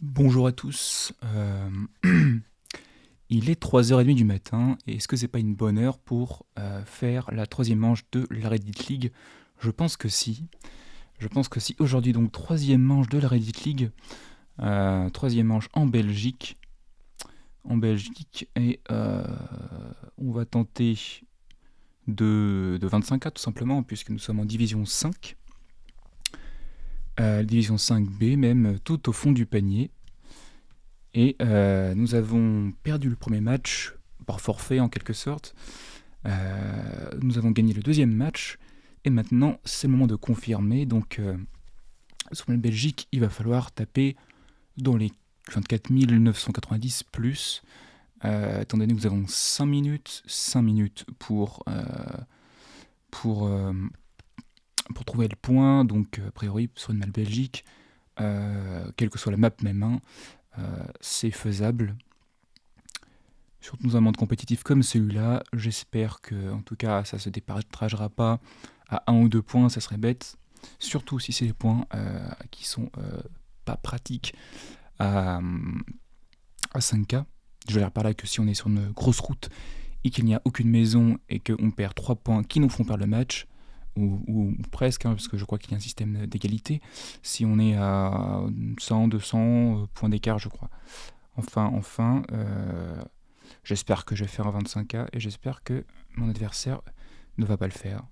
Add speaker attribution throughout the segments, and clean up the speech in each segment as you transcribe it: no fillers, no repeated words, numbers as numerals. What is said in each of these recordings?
Speaker 1: Bonjour à tous. Il est 3h30 du matin et est-ce que c'est pas une bonne heure pour faire la troisième manche de la Reddit League? Je pense que si. Je pense que si. Aujourd'hui, donc, troisième manche de la Reddit League. Troisième manche en Belgique. Et on va tenter de 25K tout simplement, puisque nous sommes en division 5. Division 5B, même tout au fond du panier. Et nous avons perdu le premier match, par forfait en quelque sorte. Nous avons gagné le deuxième match. Et maintenant, c'est le moment de confirmer. Donc, sur la Belgique, il va falloir taper dans les 24 990 plus. Étant donné que nous avons 5 minutes pour, pour trouver le point. Donc, a priori, sur une map Belgique, quelle que soit la map même, c'est faisable. Surtout dans un monde compétitif comme celui-là, j'espère que, en tout cas, ça se départagera pas à 1 ou 2 points, ça serait bête. Surtout si c'est des points qui sont pas pratiques à 5K. Je veux dire par là que si on est sur une grosse route et qu'il n'y a aucune maison et qu'on perd 3 points qui nous font perdre le match, ou presque, parce que je crois qu'il y a un système d'égalité, si on est à 100, 200 points d'écart, je crois. Enfin, j'espère que je vais faire un 25K et j'espère que mon adversaire ne va pas le faire.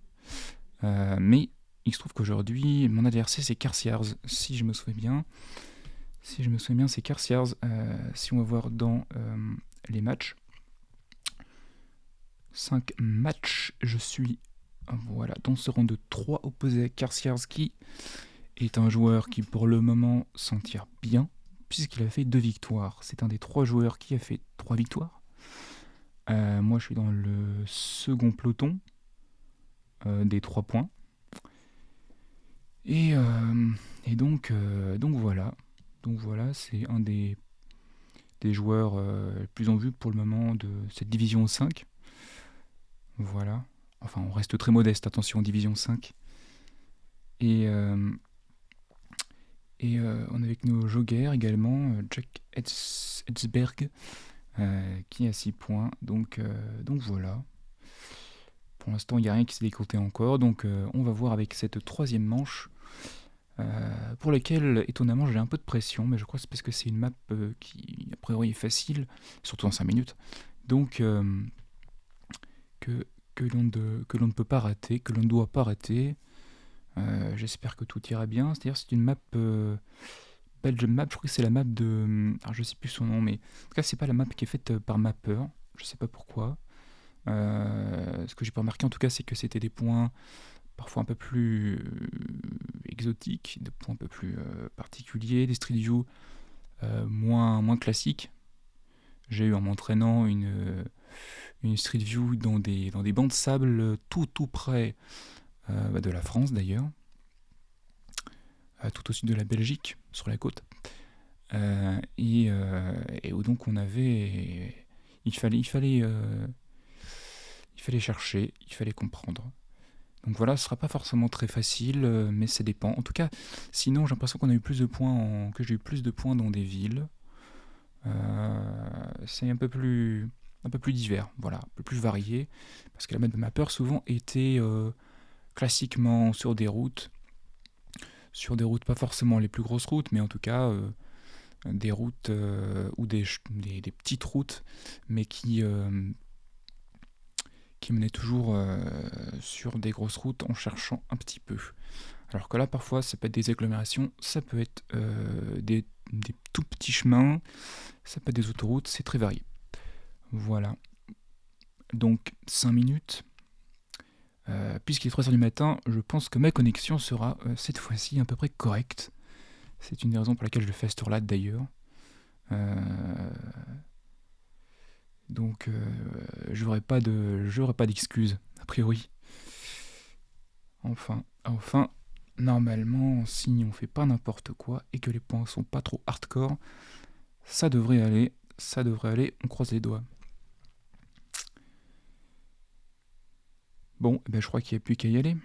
Speaker 1: Mais il se trouve qu'aujourd'hui, mon adversaire c'est Carciars, si je me souviens bien. Si je me souviens bien, c'est Carciars. Si on va voir dans les matchs. 5 matchs, je suis voilà, dans ce rang de 3 opposés à Carciars qui est un joueur qui pour le moment s'en tire bien puisqu'il a fait 2 victoires. C'est un des 3 joueurs qui a fait 3 victoires. Moi, je suis dans le second peloton des 3 points. Et donc voilà. Donc voilà, c'est un des joueurs les plus en vue pour le moment de cette division 5. Voilà. Enfin, on reste très modeste, attention, division 5. Et on est avec nos Jogger également, Jack Etzberg, qui a 6 points. Donc voilà. Pour l'instant, il n'y a rien qui s'est décompté encore. Donc on va voir avec cette troisième manche, pour laquelle, étonnamment, j'ai un peu de pression. Mais je crois que c'est parce que c'est une map qui, a priori, est facile, surtout en 5 minutes. Donc que l'on ne peut pas rater, que l'on ne doit pas rater. J'espère que tout ira bien. C'est-à-dire c'est une map Belgium Map, je crois que c'est la map de... Alors je sais plus son nom, mais en tout cas c'est pas la map qui est faite par Mapper, je sais pas pourquoi. Ce que j'ai pas remarqué en tout cas c'est que c'était des points parfois un peu plus exotiques, des points un peu plus particuliers, des street view moins classiques. J'ai eu en m'entraînant une street view dans des bancs de sable tout près de la France d'ailleurs, tout au sud de la Belgique, sur la côte. Et où donc on avait... Il fallait chercher, il fallait comprendre. Donc voilà, ce sera pas forcément très facile, mais ça dépend. En tout cas, sinon j'ai l'impression qu'on a eu plus de points, que j'ai eu plus de points dans des villes. C'est un peu plus divers, voilà, un peu plus varié, parce que la map de Mapper souvent était classiquement sur des routes pas forcément les plus grosses routes, mais en tout cas des routes ou des petites routes, mais qui menaient toujours sur des grosses routes en cherchant un petit peu. Alors que là, parfois, ça peut être des agglomérations, ça peut être des tout petits chemins, ça peut être des autoroutes, c'est très varié. Voilà. Donc, 5 minutes. Puisqu'il est 3h du matin, je pense que ma connexion sera cette fois-ci à peu près correcte. C'est une des raisons pour laquelle je le fais à cette heure-là d'ailleurs. Donc j'aurai pas d'excuses, a priori. Enfin, normalement, si on fait pas n'importe quoi et que les points sont pas trop hardcore, ça devrait aller, on croise les doigts. Bon, ben je crois qu'il n'y a plus qu'à y aller.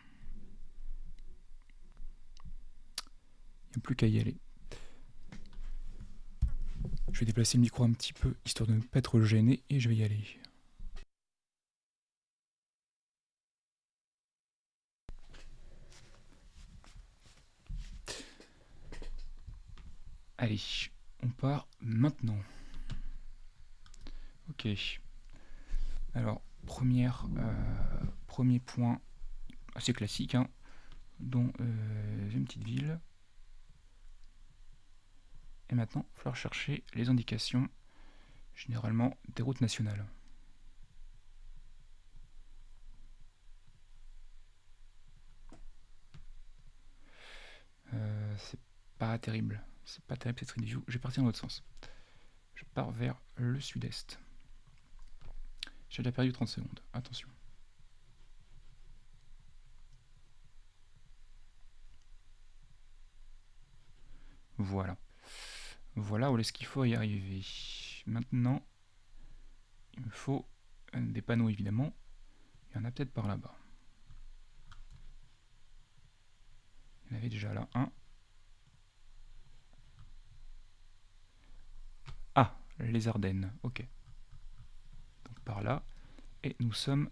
Speaker 1: Il n'y a plus qu'à y aller. Je vais déplacer le micro un petit peu, histoire de ne pas être gêné, et je vais y aller. Allez, on part maintenant. Ok. Alors, premier point assez classique, hein, dans une petite ville. Et maintenant, il va falloir chercher les indications, généralement des routes nationales. C'est pas terrible. C'est pas terrible cette street view. Je vais partir dans l'autre sens. Je pars vers le sud-est. J'ai déjà perdu 30 secondes. Attention. Voilà. Voilà où est-ce qu'il faut y arriver. Maintenant, il me faut des panneaux évidemment. Il y en a peut-être par là-bas. Il y en avait déjà là un. Ah, les Ardennes. Ok. Donc par là. Et nous sommes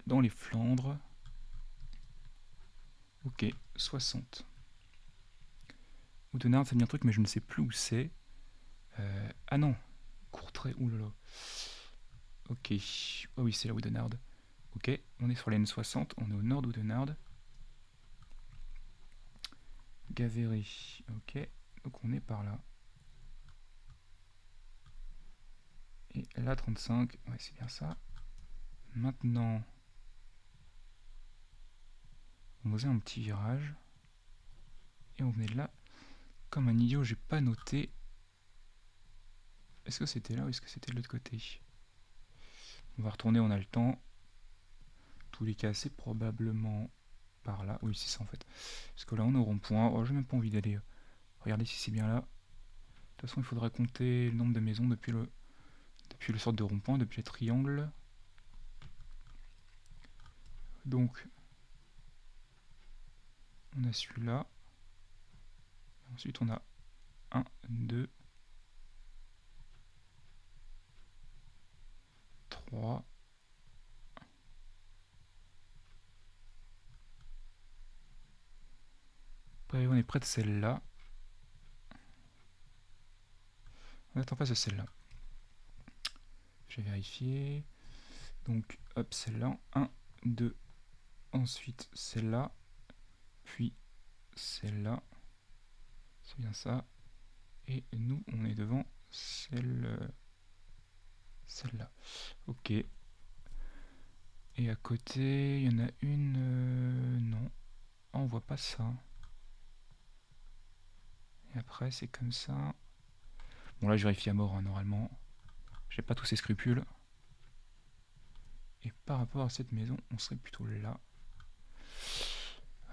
Speaker 1: dans les Flandres. Ok, 60. Oudenarde, ça me dit un truc, mais je ne sais plus où c'est. Ah non, Courtrai, oulala. Ok, oh oui, c'est là Oudenarde. Ok, on est sur la N60, on est au nord d'Oudenarde. Gavéry, ok, donc on est par là. Et là 35, ouais c'est bien ça. Maintenant, on faisait un petit virage. Et on venait de là. Comme un idiot, j'ai pas noté. Est-ce que c'était là ou est-ce que c'était de l'autre côté? On va retourner, on a le temps. Tous les cas, c'est probablement par là. Oui, c'est ça en fait. Parce que là, on est au rond-point. Oh, j'ai même pas envie d'aller. Regardez si c'est bien là. De toute façon, il faudra compter le nombre de maisons depuis le sorte de rond-point, depuis le triangle. Donc, on a celui-là. Ensuite, on a 1, 2, 3. Après, on est près de celle-là. On est en face de celle-là. Je vais vérifier. Donc, hop, celle-là. 1, 2. Ensuite, celle-là. Puis, celle-là. C'est bien ça. Et nous, on est devant celle-là. Ok. Et à côté, il y en a une... non. Ah, on voit pas ça. Et après, c'est comme ça. Bon, là, je vérifie à mort, hein, normalement. J'ai pas tous ces scrupules. Et par rapport à cette maison, on serait plutôt là.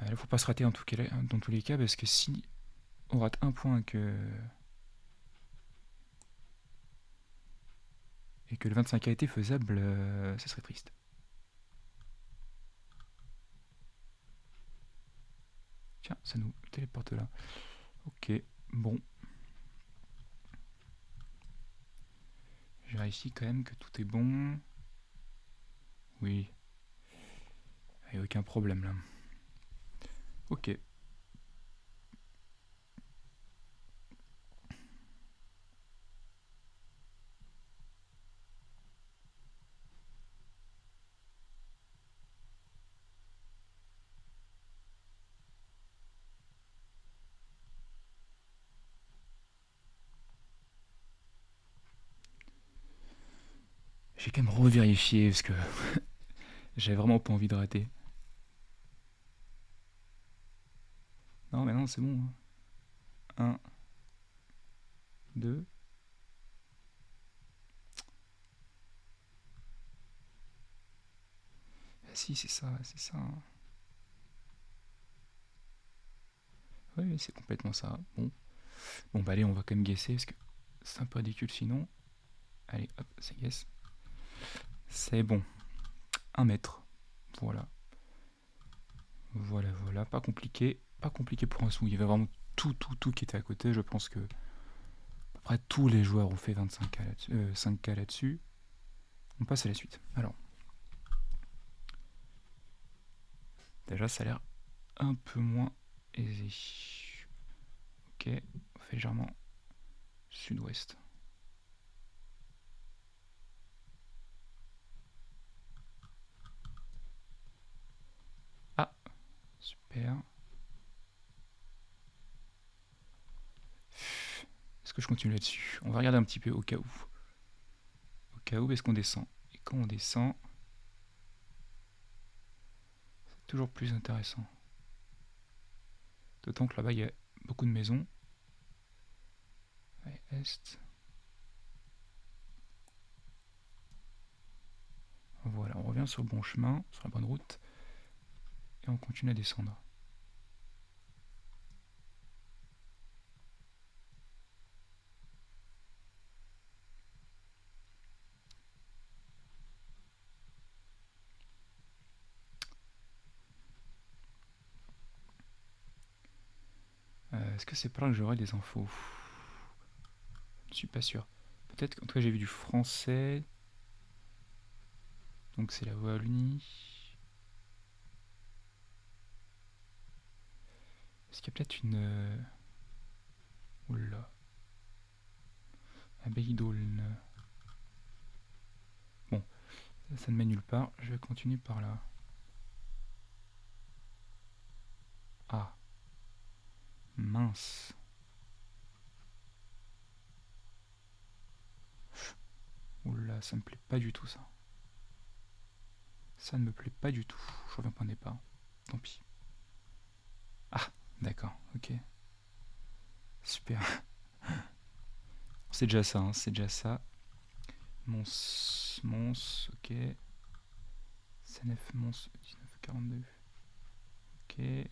Speaker 1: Il faut pas se rater dans tous les cas, parce que si on rate un point et que le 25 a été faisable, ça serait triste. Tiens, ça nous téléporte là. Ok, bon. Je vérifie quand même que tout est bon. Oui. Il n'y a aucun problème là. Ok. J'ai quand même revérifié parce que j'avais vraiment pas envie de rater. Non, mais non, c'est bon. 1, 2. Ah, si, c'est ça, c'est ça. Oui, c'est complètement ça. Bon. Bon, bah allez, on va quand même guesser parce que c'est un peu ridicule sinon. Allez, hop, c'est guess. C'est bon. 1 mètre. Voilà. Voilà, voilà. Pas compliqué. Pas compliqué pour un sou. Il y avait vraiment tout qui était à côté. Je pense que Après, tous les joueurs ont fait 25K là-dessus, 5K là-dessus. On passe à la suite. Alors, déjà, ça a l'air un peu moins aisé. Ok, on fait légèrement sud-ouest. Ah, super. Est-ce que je continue là-dessus? On va regarder un petit peu au cas où. Au cas où, est-ce qu'on descend? Et quand on descend, c'est toujours plus intéressant. D'autant que là-bas, il y a beaucoup de maisons. Allez, est. Voilà, on revient sur le bon chemin, sur la bonne route. Et on continue à descendre. Est-ce que c'est par là que j'aurai des infos? Je ne suis pas sûr. Peut-être qu'en tout cas j'ai vu du français. Donc c'est la Wallonie. Est-ce qu'il y a peut-être une... Oula. Abbaye d'Aulne. Bon, ça ne mène nulle part. Je vais continuer par là. Ah. Mince. Oula, ça me plaît pas du tout ça. Ça ne me plaît pas du tout. Je reviens au point de départ. Tant pis. Ah, d'accord, ok. Super. C'est déjà ça, hein, c'est déjà ça. Mons, ok. CNF Mons 1942. Ok.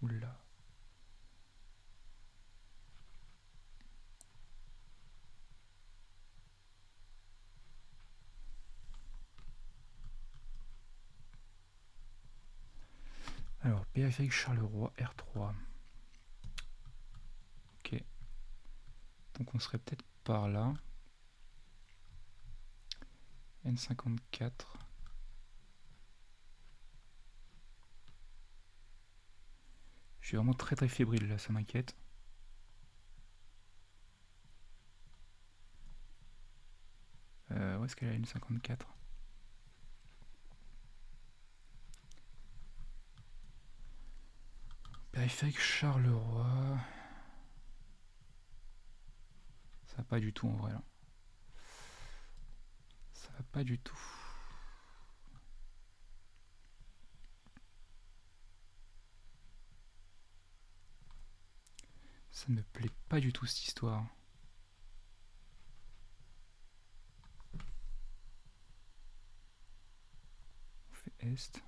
Speaker 1: Oula. Alors, périphérique Charleroi, R3. Ok. Donc on serait peut-être par là. N54. Je suis vraiment très fébrile là, ça m'inquiète. Où est-ce qu'elle est la N54? Périphérique Charleroi. Ça va pas du tout en vrai là. Ça va pas du tout. Ça ne me plaît pas du tout cette histoire. On fait Est.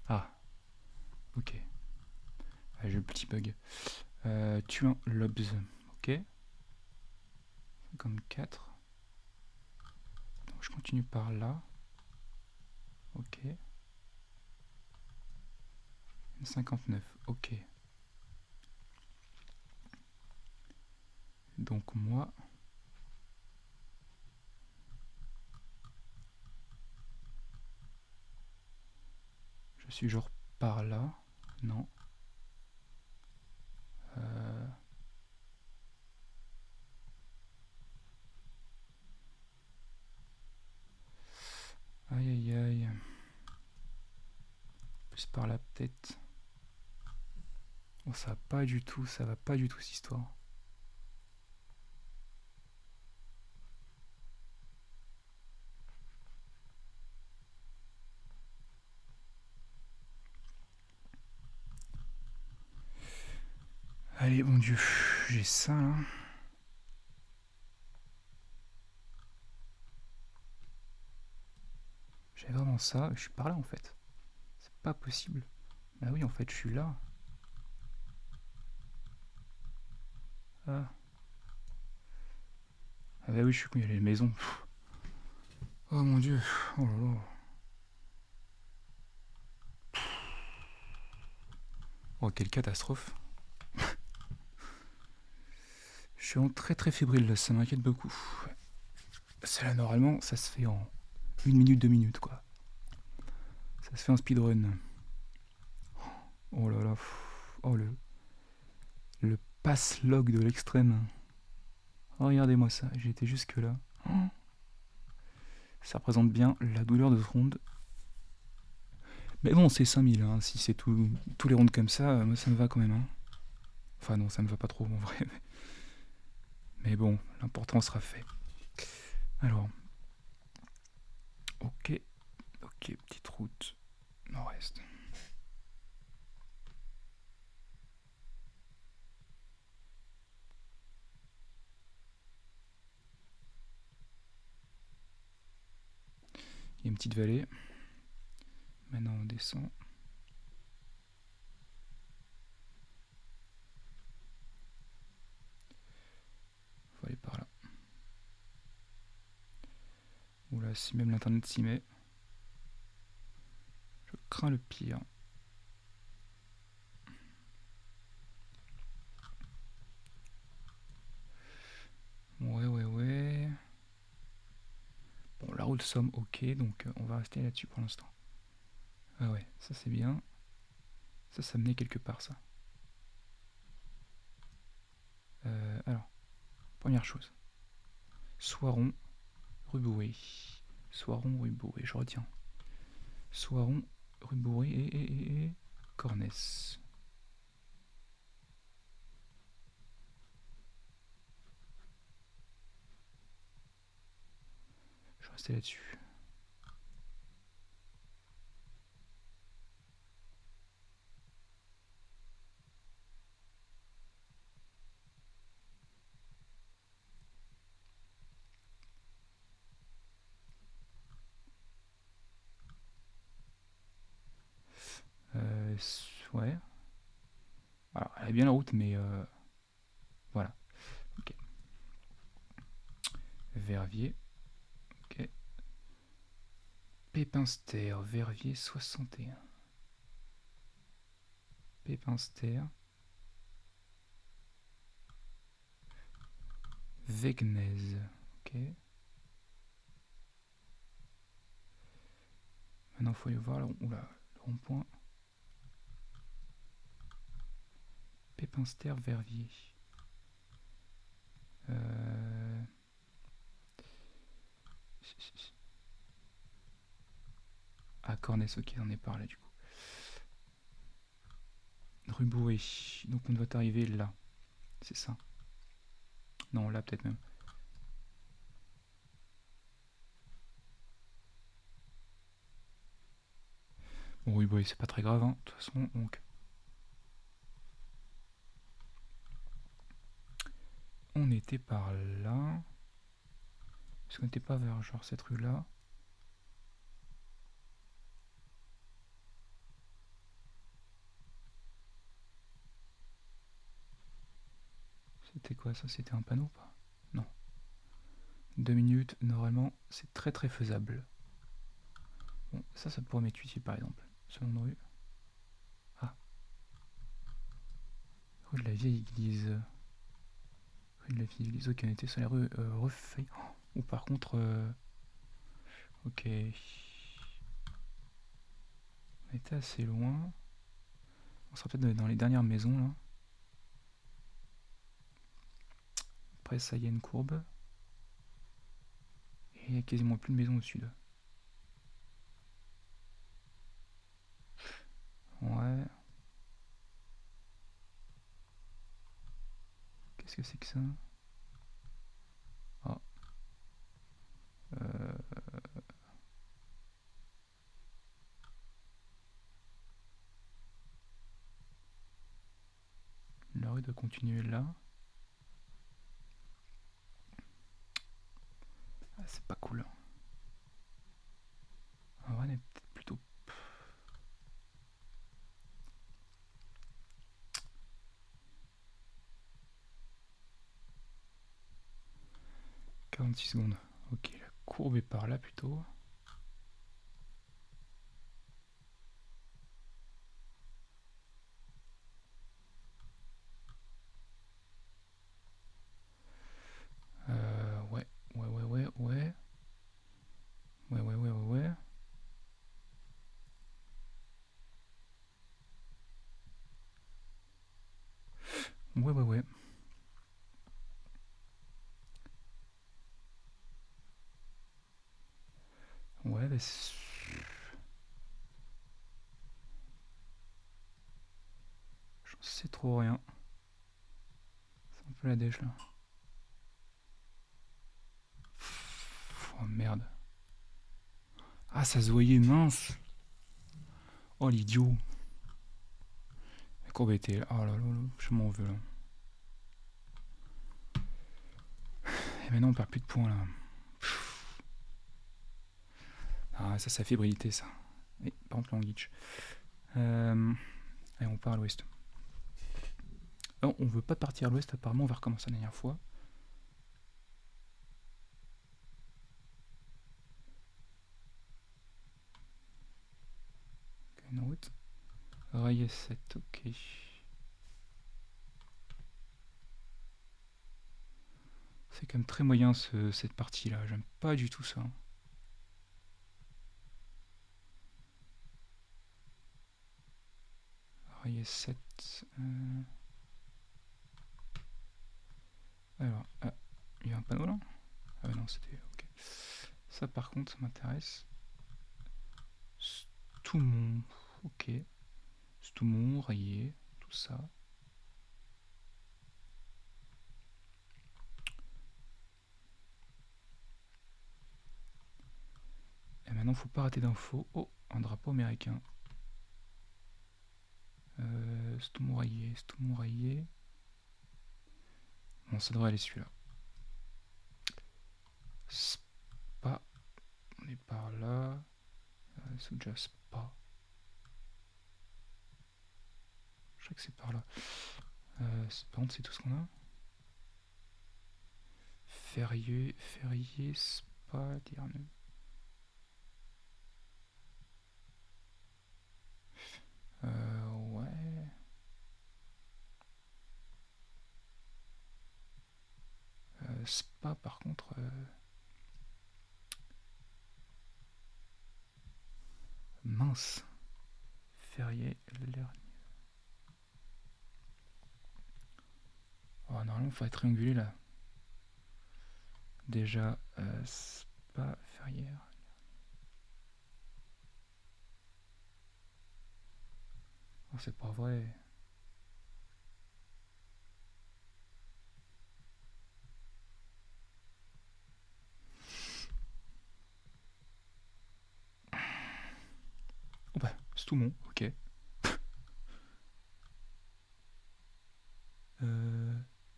Speaker 1: Ah. Ok. Ah, j'ai le petit bug. Tuant Lobs. Ok. 54. Donc je continue par là. Ok. 59. Ok. Donc moi... Je suis genre par là. Non. Aïe aïe aïe. Plus par là peut-être. Oh, ça va pas du tout, ça va pas du tout cette histoire. Allez, mon Dieu, j'ai ça là. J'ai vraiment ça, je suis par là en fait. C'est pas possible. Bah oui, en fait, je suis là. Ah. Ah Eh oui, je suis con, il y a les maisons. Oh mon dieu. Oh là là. Oh, quelle catastrophe. Je suis en très très fébrile là, ça m'inquiète beaucoup. Ça là, normalement, ça se fait en 1 minute, 2 minutes, quoi. Ça se fait en speedrun. Oh là là. Oh, le pass log de l'extrême. Oh, regardez-moi ça, j'ai été jusque là. Oh, ça représente bien la douleur de ce round. Mais bon, c'est 5000, hein. Si c'est tous les rounds comme ça, moi ça me va quand même. Hein. Enfin non, ça me va pas trop en vrai. Mais bon, l'important sera fait. Alors, ok, petite route nord-est. Il y a une petite vallée. Maintenant on descend. Faut aller par là. Oula, si même l'internet s'y met. Je crains le pire. Ouais. Bon, la route somme ok, donc on va rester là-dessus pour l'instant. Ah ouais, ça c'est bien. Ça menait quelque part, ça. Alors, première chose. Soiron, Rue Soiron, Rue je retiens. Soiron, Rue et Cornès. Je vais rester là-dessus. Ouais. Alors, elle a bien la route, mais voilà. Ok. Verviers. Ok. Pépinster, Verviers 61. Pépinster. Vegnez. Ok. Maintenant, il faut aller voir le rond-point. Pépinster, Verviers. Ah, Cornès, ok, on est par là du coup. Rue Bourré. Donc on doit arriver là. C'est ça. Non, là peut-être même. Bon, oui, bah, c'est pas très grave, hein, de toute façon. Donc, on était par là. Est-ce qu'on n'était pas vers genre cette rue-là? C'était quoi ça? C'était un panneau ou pas? Non. 2 minutes, normalement, c'est très très faisable. Bon, ça pourrait m'être utile par exemple. Seconde rue. Ah. Rue de la Vieille Église. Rue de la Vieille Église, ok, on était sur la rue Refait. Ou par contre. Ok. On était assez loin. On sera peut-être dans les dernières maisons là. Après ça, il y a une courbe. Et il n'y a quasiment plus de maisons au sud. Ouais. Qu'est-ce que c'est que ça? Ah. La rue doit continuer là. Ah, c'est pas cool. En vrai, on est peut-être plutôt. 46 secondes. Ok, la courbe est par là plutôt. Ouais. Ouais. Ouais, bah j'en sais trop rien. C'est un peu la dèche là. Oh merde. Ah, ça se voyait, mince. Oh l'idiot. La courbe était là. Oh là là, je m'en veux là. Et maintenant on perd plus de points là. Ah, ça, c'est la fébrilité ça. Et par contre, là on glitch. Allez, on part à l'ouest. Non, on veut pas partir à l'ouest, apparemment on va recommencer la dernière fois. Une route. Rail 7, ok. C'est quand même très moyen cette partie là, j'aime pas du tout ça. Rail 7. Alors, ah, il y a un panneau là. Ah non, c'était ok. Ça par contre, ça m'intéresse. Stoumont, ok. Stoumont, rayé, tout ça. Et maintenant, faut pas rater d'infos. Oh, un drapeau américain. Stoumont rayé. Bon, ça devrait aller celui-là. Spa, on est par là. C'est déjà Spa. Je crois que c'est par là. Par contre, c'est tout ce qu'on a. Ferrier, Spa, Dierne. Ouais. Spa, par contre. Mince. Ferrier, l'air. Oh, normalement, il faudrait trianguler là. Déjà, Spa, Ferrière. Oh, c'est pas vrai. Oh bah, Stoumont, ok.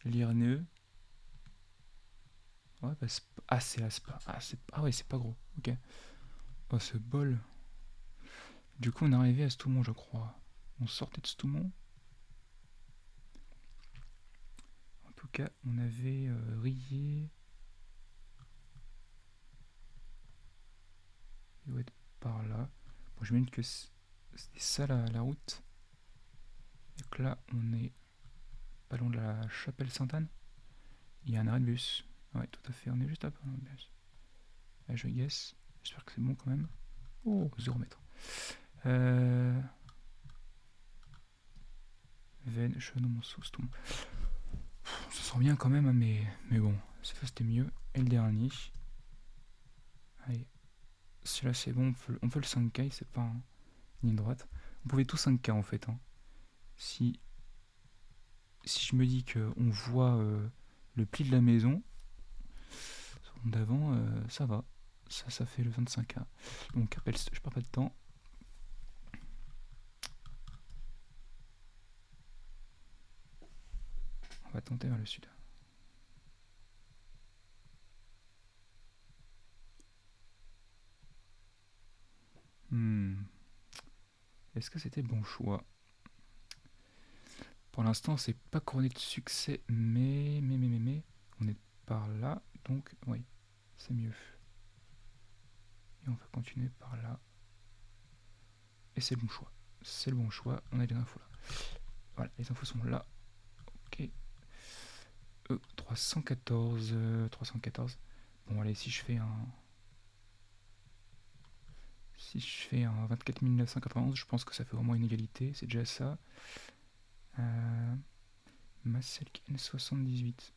Speaker 1: Lierneux. Ouais, bah, ah, c'est à Spa. Ah ouais, c'est pas gros, ok. Oh, ce bol. Du coup, on est arrivé à Stoumont, je crois. On sortait de Stoumont. En tout cas, on avait Rié. Il doit être par là. Bon, je m'imagine que c'est ça la route. Donc là, on est pas loin de la chapelle Sainte-Anne. Il y a un arrêt de bus. Ouais, tout à fait, on est juste à pas loin de bus. Là, je guess. J'espère que c'est bon quand même. Oh, 0 mètre. Vennes, Chenon-Monceau, Stoumont. Ça sent bien quand même, hein, mais bon, cette fois c'était mieux. Et le dernier. Allez, celui-là c'est bon, on peut le 5K, c'est pas une ligne droite. On pouvait tout 5K en fait. Hein. Si je me dis qu'on voit le pli de la maison, d'avant, ça va. Ça fait le 25K. Donc je perds pas de temps. On va tenter vers le sud. Est-ce que c'était bon choix? Pour l'instant, c'est pas couronné de succès, mais on est par là, donc oui. c'est mieux. Et on va continuer par là. Et c'est le bon choix. C'est le bon choix. On a les infos là. Voilà, les infos sont là. Ok. 314. 314. Bon, allez, si je fais un. Si je fais un 24 991, je pense que ça fait vraiment une égalité. C'est déjà ça. Masselk N78.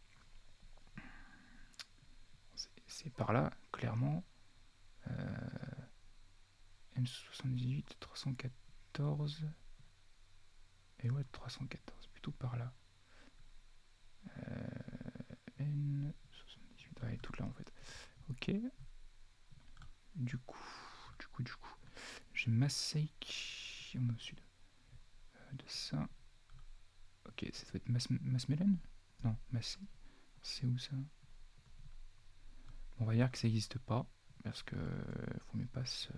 Speaker 1: C'est par là, clairement. N78, 314. Et ouais, 314, plutôt par là. N78, ouais, toute là en fait. Ok. Du coup, j'ai Masseik. On est au sud de ça. Ok, ça doit être Masmelen. Non, Massey. C'est où ça? On va dire que ça n'existe pas. Parce que faut mieux pas se.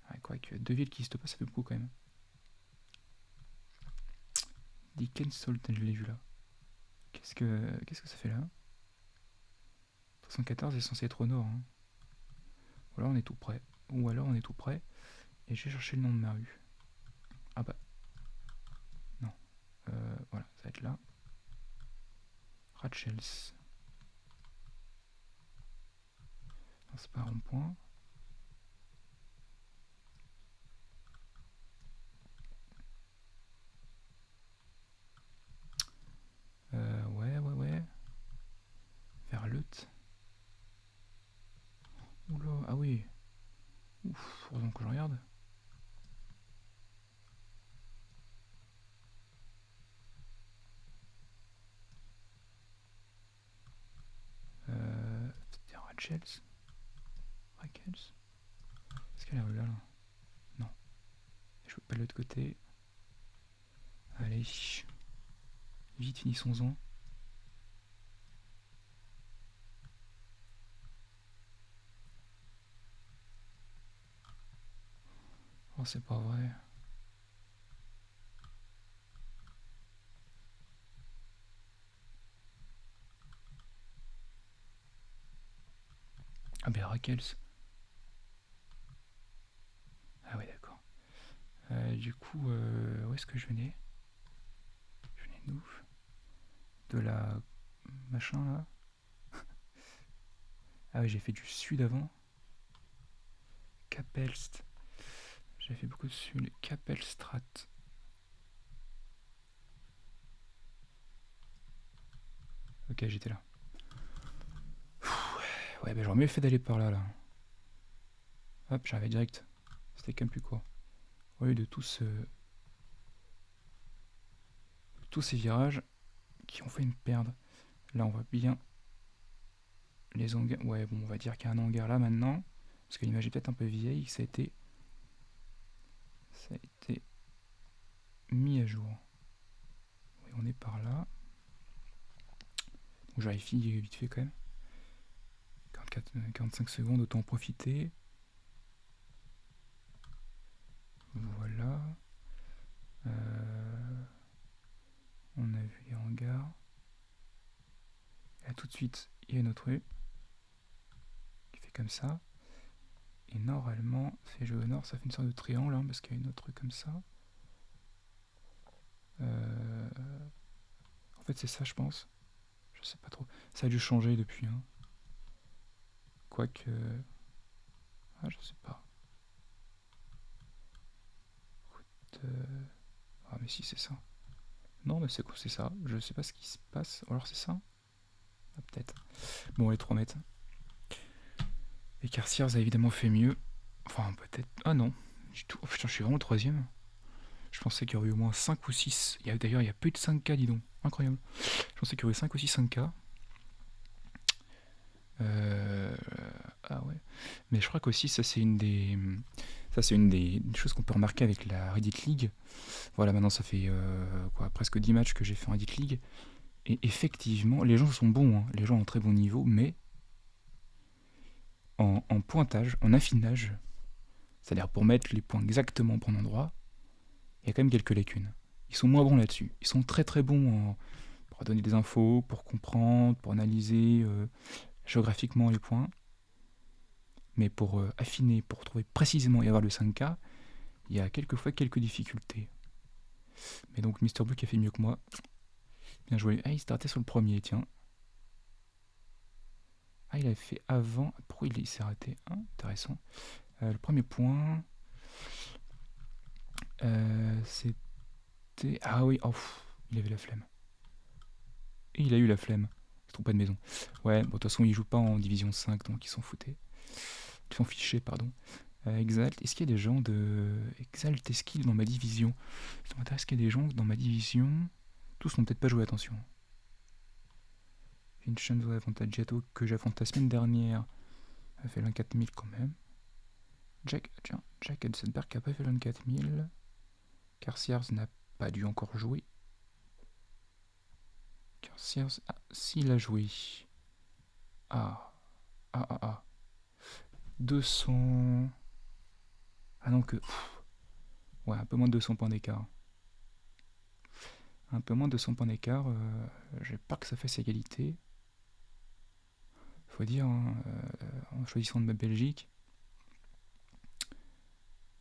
Speaker 1: Ouais, quoi que deux villes qui n'existent pas, ça fait beaucoup quand même. Dickensolten, je l'ai vu là. Qu'est-ce que ça fait là? 314 est censé être au nord. Hein. Ou alors on est tout près. Ou alors on est tout près. Et je vais chercher le nom de ma rue. Ah bah. Non. Voilà, ça va être là. Rachels. Non, c'est pas un rond-point. Ouais. Vers Leut. Oula, ah oui. Ouf, heureusement que je regarde. C'était Rachels. Rachels. Est-ce qu'elle est rue là, là? Non. Je veux pas de l'autre côté. Allez. Vite, finissons-en. Oh, c'est pas vrai. Ah ben Rachels. Ah ouais, d'accord. Du coup, où est-ce que je venais? Je venais d'où? De la machin là. Ah oui, j'ai fait du sud avant. Kapelst. J'ai fait beaucoup de sud. Kapelstrat. Ok, j'étais là. Ouais, bah j'aurais mieux fait d'aller par là, là. Hop, j'arrivais direct. C'était quand même plus court. Au lieu de tous ces virages qui ont fait me perdre. Là, on voit bien les hangars. Ouais, bon, on va dire qu'il y a un hangar là maintenant. Parce que l'image est peut-être un peu vieille. Ça a été mis à jour. Oui, on est par là. Donc, je vérifie vite fait quand même. 45 secondes, autant en profiter. Voilà. On a vu les hangars. Là, tout de suite, il y a une autre rue qui fait comme ça. Et normalement, c'est joué au nord, ça fait une sorte de triangle, hein, parce qu'il y a une autre rue comme ça. En fait, c'est ça, je pense. Je sais pas trop. Ça a dû changer depuis. Hein. Quoique. Ah, je sais pas. Ah, mais si, c'est ça. Non, mais c'est quoi, c'est ça. Je sais pas ce qui se passe. Ou alors c'est ça. Ah, peut-être. Bon, les 3 mètres. Et Cartiers a évidemment fait mieux. Enfin, peut-être. Ah non, du tout. Oh putain, je suis vraiment le troisième. Je pensais qu'il y aurait eu au moins 5 ou 6. D'ailleurs, il y a plus de 5K, dis donc. Incroyable. Je pensais qu'il y aurait 5 ou 6 5K. Ah ouais. Mais je crois qu'aussi, ça c'est une des. Ça c'est une des choses qu'on peut remarquer avec la Reddit League. Voilà, maintenant ça fait presque 10 matchs que j'ai fait en Reddit League. Et effectivement, les gens sont bons, hein. Les gens ont un très bon niveau, mais en pointage, en affinage, c'est-à-dire pour mettre les points exactement au bon endroit, il y a quand même quelques lacunes. Ils sont moins bons là-dessus. Ils sont très très bons pour donner des infos, pour comprendre, pour analyser géographiquement les points. Mais pour affiner, pour trouver précisément et avoir le 5K, il y a quelquefois quelques difficultés. Mais donc Mister Blue qui a fait mieux que moi. Bien joué. Ah, il s'est arrêté sur le premier, tiens. Ah, il avait fait avant. Pourquoi il s'est arrêté? Intéressant. Le premier point, c'était... Ah oui, oh, il avait la flemme. Et il a eu la flemme. Il se trompe pas de maison. Ouais, bon, de toute façon, il joue pas en division 5, donc ils s'en foutaient. Ils s'en fichaient, pardon. Exalt, est-ce qu'il y a des gens de... Exalt, est-ce qu'il est dans ma division? Ça m'intéresse qu'il y a des gens dans ma division. Tous n'ont peut-être pas joué, attention. Vincenzo Avantaggiato, que j'affronte la semaine dernière, a fait l'un 4000 quand même. Jack Hudsenberg n'a pas fait l'un 4000. Carciers n'a pas dû encore jouer. Carciers, s'il a joué. 200... Ah non, que... Ouais, un peu moins de 200 points d'écart. Un peu moins de 200 points d'écart. J'ai peur que ça fasse égalité. Faut dire, hein, en choisissant de ma Belgique,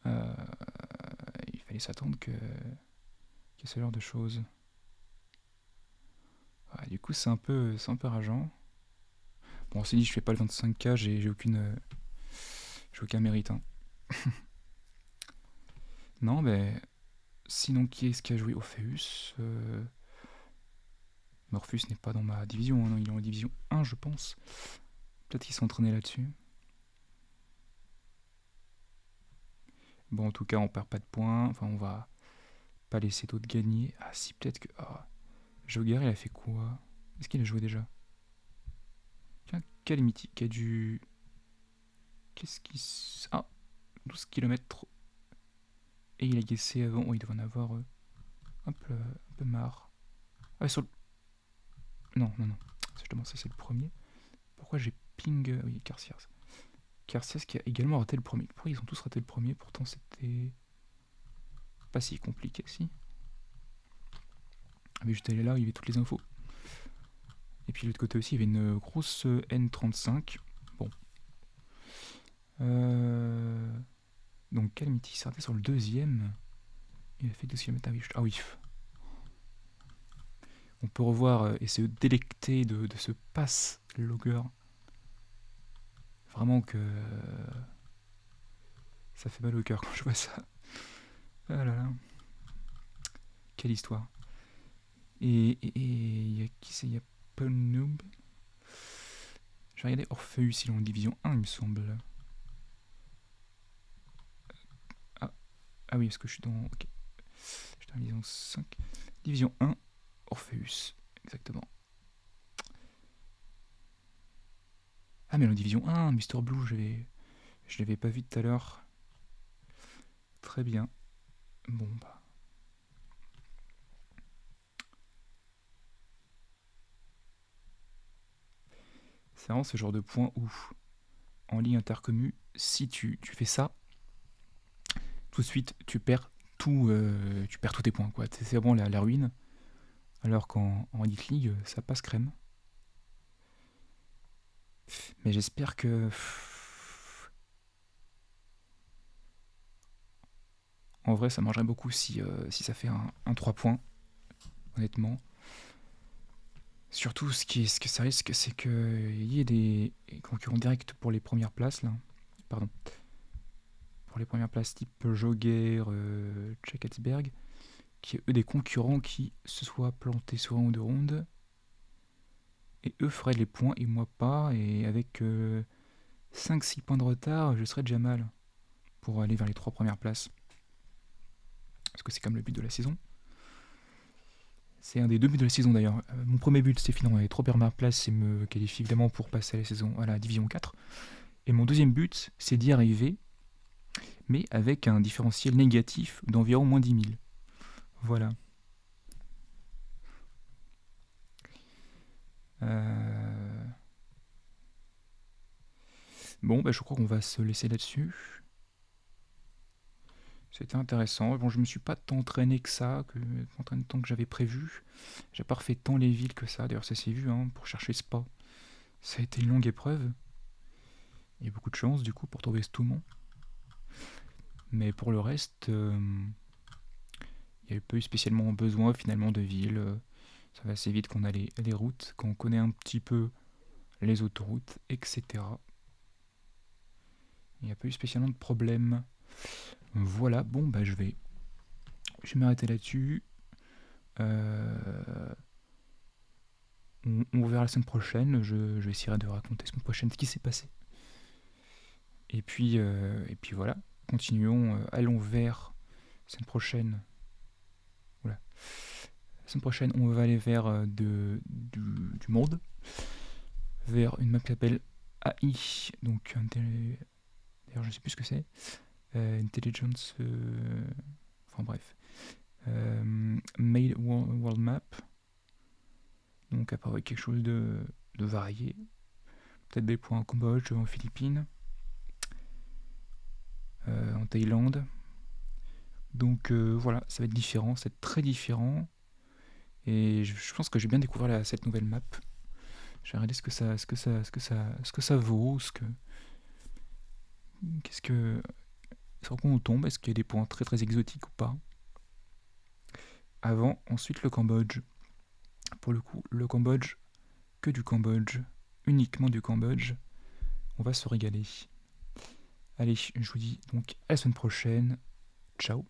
Speaker 1: il fallait s'attendre que ce genre de choses. Ouais, du coup, c'est un peu rageant. Bon, on s'est dit, je fais pas le 25K, j'ai aucun mérite. Hein. Non, mais sinon, qui est-ce qui a joué Orpheus Morpheus n'est pas dans ma division, hein, non, il est en division 1, je pense. Peut-être qu'il s'est entraîné là-dessus. Bon, en tout cas, on perd pas de points. Enfin, on va pas laisser d'autres gagner. Ah, si, peut-être que... Jogar, il a fait quoi? Est-ce qu'il a joué déjà? Tiens, Calamity, qui a dû... Qu'est-ce qui... 12 km. Et il a guessé avant. Oh, il devait en avoir un peu marre. Ah, sur le... Non. Justement, ça, c'est le premier. Pourquoi j'ai ping... Oui, Carciers. Carciers qui a également raté le premier. Pourquoi ils ont tous raté le premier? Pourtant, c'était... pas si compliqué, si. Ah, mais juste aller là, il y avait toutes les infos. Et puis de l'autre côté aussi, il y avait une grosse N35. Bon. Donc Calamity s'est arrêté sur le deuxième. Il a fait 12 km. Ah oui. On peut revoir et se délecter de ce pass logger. Vraiment que... ça fait mal au cœur quand je vois ça. Ah là là. Quelle histoire. Et il y a qui c'est? Il y a Paul Noob. J'ai regardé Orpheus, il est en division 1, il me semble. Ah oui, est-ce que je suis dans... Ok. Je suis dans la division 5. Division 1, Orpheus. Exactement. Ah mais en division 1, Mister Blue, je l'avais pas vu tout à l'heure. Très bien. Bon bah... C'est vraiment ce genre de point où, en ligne intercommu, si tu fais ça, tout de suite, tu perds tous tes points, quoi. C'est vraiment la ruine. Alors qu'en Elite League, ça passe crème. Mais j'espère que... En vrai, ça marcherait beaucoup si ça fait un 3 points, honnêtement. Surtout, ce que ça risque, c'est qu'il y ait des concurrents directs pour les premières places, là. Pardon. Pour les premières places type Joger, Tchekatsberg, qui eux des concurrents qui se soient plantés sur un ou deux rondes. Et eux feraient les points et moi pas. Et avec 5-6 points de retard, je serais déjà mal pour aller vers les 3 premières places. Parce que c'est comme le but de la saison. C'est un des 2 buts de la saison d'ailleurs. Mon premier but, c'est finir dans les 3 premières places et me qualifier évidemment pour passer à la saison à la division 4. Et mon deuxième but, c'est d'y arriver, mais avec un différentiel négatif d'environ moins 10 000. Voilà. Bon, bah, je crois qu'on va se laisser là-dessus. C'était intéressant. Bon, je me suis pas tant entraîné que ça, tant que j'avais prévu. J'ai pas refait tant les villes que ça. D'ailleurs, ça s'est vu, hein, pour chercher Spa. Ça a été une longue épreuve. Il y a beaucoup de chance, du coup, pour trouver ce Stoumont. Mais pour le reste, il n'y a pas eu spécialement besoin, finalement, de villes. Ça va assez vite qu'on a les routes, qu'on connaît un petit peu les autoroutes, etc. Il n'y a pas eu spécialement de problème. Voilà, bon, bah je vais m'arrêter là-dessus. On verra la semaine prochaine. Je essaierai de raconter la semaine prochaine ce qui s'est passé. Et puis voilà, continuons, allons vers la semaine prochaine. Voilà. La semaine prochaine, on va aller vers du monde, vers une map qui s'appelle AI, donc d'ailleurs je sais plus ce que c'est, Intelligence, enfin bref, Made World Map, donc après quelque chose de varié, peut-être des points en Cambodge, en Philippines, en Thaïlande. Donc voilà, ça va être différent, c'est très différent. Et je pense que j'ai bien découvert cette nouvelle map. J'ai regardé ce que ça vaut, qu'est-ce que, sur quoi on tombe, est-ce qu'il y a des points très très exotiques ou pas. Ensuite le Cambodge. Pour le coup, le Cambodge, que du Cambodge, uniquement du Cambodge. On va se régaler. Allez, je vous dis donc à la semaine prochaine. Ciao.